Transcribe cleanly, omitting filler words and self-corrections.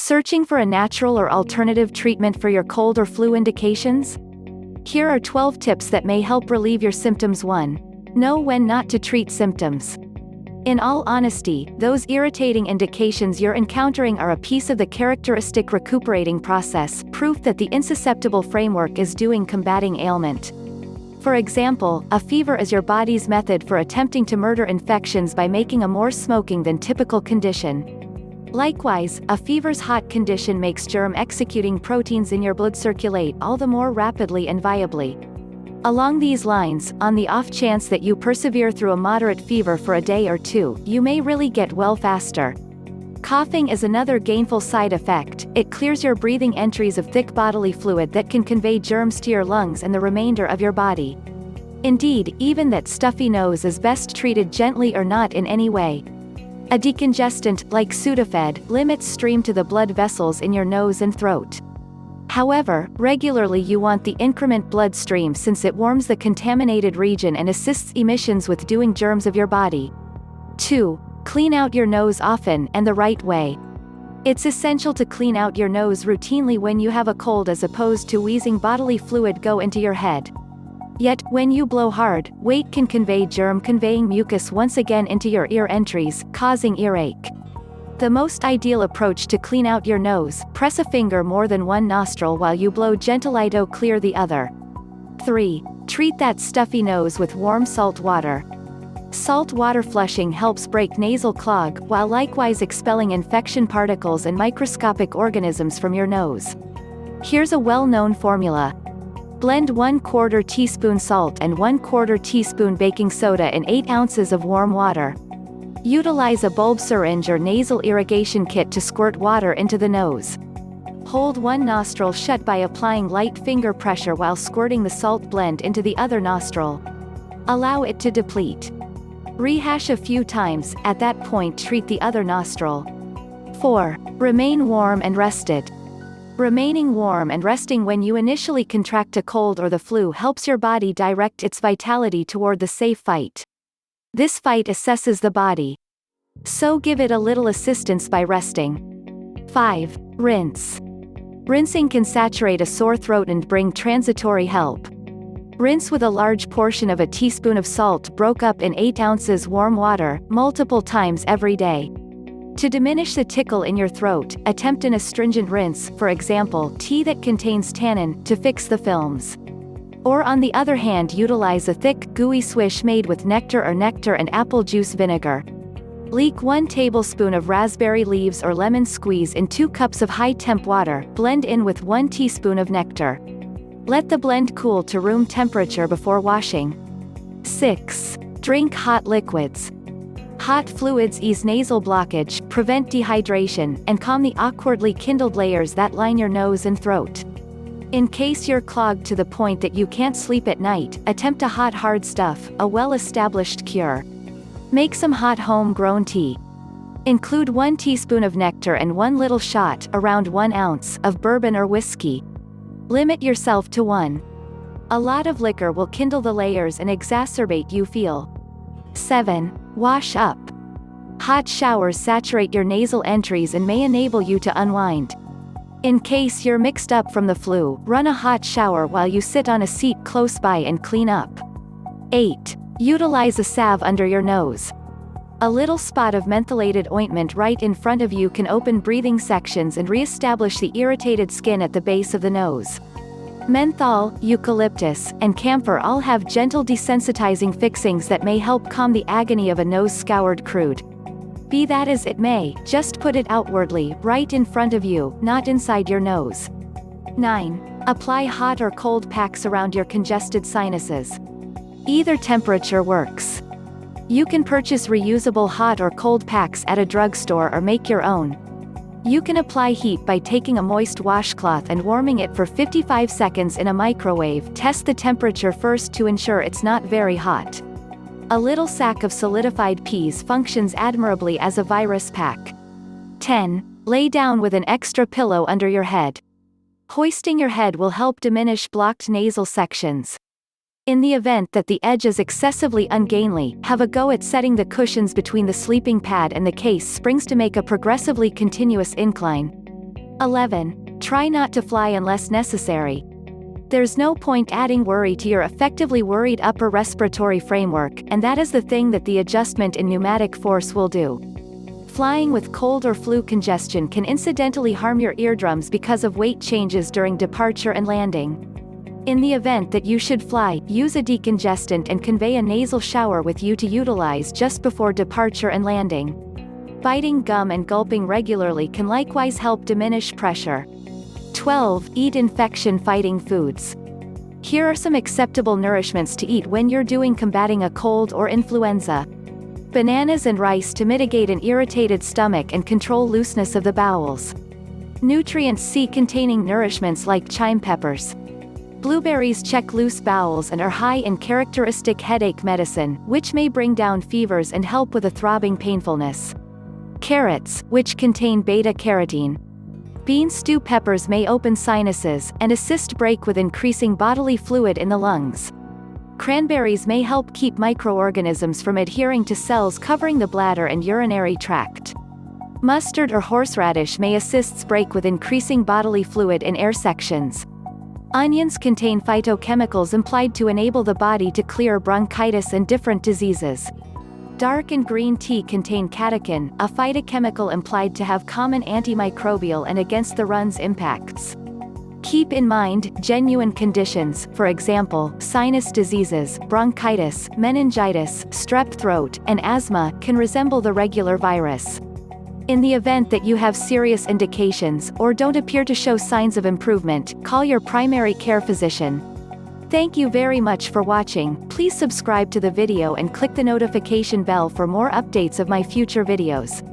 Searching for a natural or alternative treatment for your cold or flu indications? Here are 12 tips that may help relieve your symptoms. 1. Know when not to treat symptoms. In all honesty, those irritating indications you're encountering are a piece of the characteristic recuperating process, proof that the insusceptible framework is doing combating ailment. For example, a fever is your body's method for attempting to murder infections by making a more smoking than typical condition. Likewise, a fever's hot condition makes germ-executing proteins in your blood circulate all the more rapidly and viably. Along these lines, on the off chance that you persevere through a moderate fever for a day or two, you may really get well faster. Coughing is another gainful side effect. It clears your breathing entries of thick bodily fluid that can convey germs to your lungs and the remainder of your body. Indeed, even that stuffy nose is best treated gently or not in any way. A decongestant, like Sudafed, limits stream to the blood vessels in your nose and throat. However, regularly you want the increment bloodstream since it warms the contaminated region and assists emissions with doing germs of your body. 2. Clean out your nose often and the right way. It's essential to clean out your nose routinely when you have a cold as opposed to wheezing bodily fluid go into your head. Yet, when you blow hard, weight can convey germ-conveying mucus once again into your ear entries, causing earache. The most ideal approach to clean out your nose: press a finger more than one nostril while you blow gentlyto clear the other. 3. Treat that stuffy nose with warm salt water. Salt water flushing helps break nasal clog, while likewise expelling infection particles and microscopic organisms from your nose. Here's a well-known formula. Blend 1/4 teaspoon salt and 1/4 teaspoon baking soda in 8 ounces of warm water. Utilize a bulb syringe or nasal irrigation kit to squirt water into the nose. Hold one nostril shut by applying light finger pressure while squirting the salt blend into the other nostril. Allow it to deplete. Rehash a few times. At that point, treat the other nostril. 4. Remain warm and rested. Remaining warm and resting when you initially contract a cold or the flu helps your body direct its vitality toward the safe fight. This fight assesses the body. So give it a little assistance by resting. 5. Rinse. Rinsing can saturate a sore throat and bring transitory help. Rinse with a large portion of a teaspoon of salt broke up in 8 ounces warm water, multiple times every day. To diminish the tickle in your throat, attempt an astringent rinse, for example, tea that contains tannin, to fix the films. Or on the other hand, utilize a thick, gooey swish made with nectar and apple juice vinegar. Leak 1 tablespoon of raspberry leaves or lemon squeeze in 2 cups of high-temp water, blend in with 1 teaspoon of nectar. Let the blend cool to room temperature before washing. 6. Drink hot liquids. Hot fluids ease nasal blockage, prevent dehydration, and calm the awkwardly kindled layers that line your nose and throat. In case you're clogged to the point that you can't sleep at night, attempt a hot hard stuff, a well-established cure. Make some hot home-grown tea. Include 1 teaspoon of nectar and 1 little shot, around 1 ounce, of bourbon or whiskey. Limit yourself to 1. A lot of liquor will kindle the layers and exacerbate you feel. 7. Wash up. Hot showers saturate your nasal entries and may enable you to unwind. In case you're mixed up from the flu, run a hot shower while you sit on a seat close by and clean up. 8. Utilize a salve under your nose. A little spot of mentholated ointment right in front of you can open breathing sections and re-establish the irritated skin at the base of the nose. Menthol, eucalyptus, and camphor all have gentle desensitizing fixings that may help calm the agony of a nose scoured crude. Be that as it may, just put it outwardly, right in front of you, not inside your nose. 9. Apply hot or cold packs around your congested sinuses. Either temperature works. You can purchase reusable hot or cold packs at a drugstore or make your own. You can apply heat by taking a moist washcloth and warming it for 55 seconds in a microwave. Test the temperature first to ensure it's not very hot. A little sack of solidified peas functions admirably as a virus pack. 10. Lay down with an extra pillow under your head. Hoisting your head will help diminish blocked nasal sections. In the event that the edge is excessively ungainly, have a go at setting the cushions between the sleeping pad and the case springs to make a progressively continuous incline. 11. Try not to fly unless necessary. There's no point adding worry to your effectively worried upper respiratory framework, and that is the thing that the adjustment in pneumatic force will do. Flying with cold or flu congestion can incidentally harm your eardrums because of weight changes during departure and landing. In the event that you should fly, use a decongestant and convey a nasal shower with you to utilize just before departure and landing. Biting gum and gulping regularly can likewise help diminish pressure. 12. Eat infection-fighting foods. Here are some acceptable nourishments to eat when you're combating a cold or influenza. Bananas and rice to mitigate an irritated stomach and control looseness of the bowels. Nutrients C containing nourishments like chime peppers. Blueberries check loose bowels and are high in characteristic headache medicine, which may bring down fevers and help with a throbbing painfulness. Carrots, which contain beta-carotene. Bean stew peppers may open sinuses, and assist break with increasing bodily fluid in the lungs. Cranberries may help keep microorganisms from adhering to cells covering the bladder and urinary tract. Mustard or horseradish may assist break with increasing bodily fluid in air sections. Onions contain phytochemicals implied to enable the body to clear bronchitis and different diseases. Dark and green tea contain catechin, a phytochemical implied to have common antimicrobial and against the run's impacts. Keep in mind, genuine conditions, for example, sinus diseases, bronchitis, meningitis, strep throat, and asthma, can resemble the regular virus. In the event that you have serious indications, or don't appear to show signs of improvement, call your primary care physician. Thank you very much for watching. Please subscribe to the video and click the notification bell for more updates of my future videos.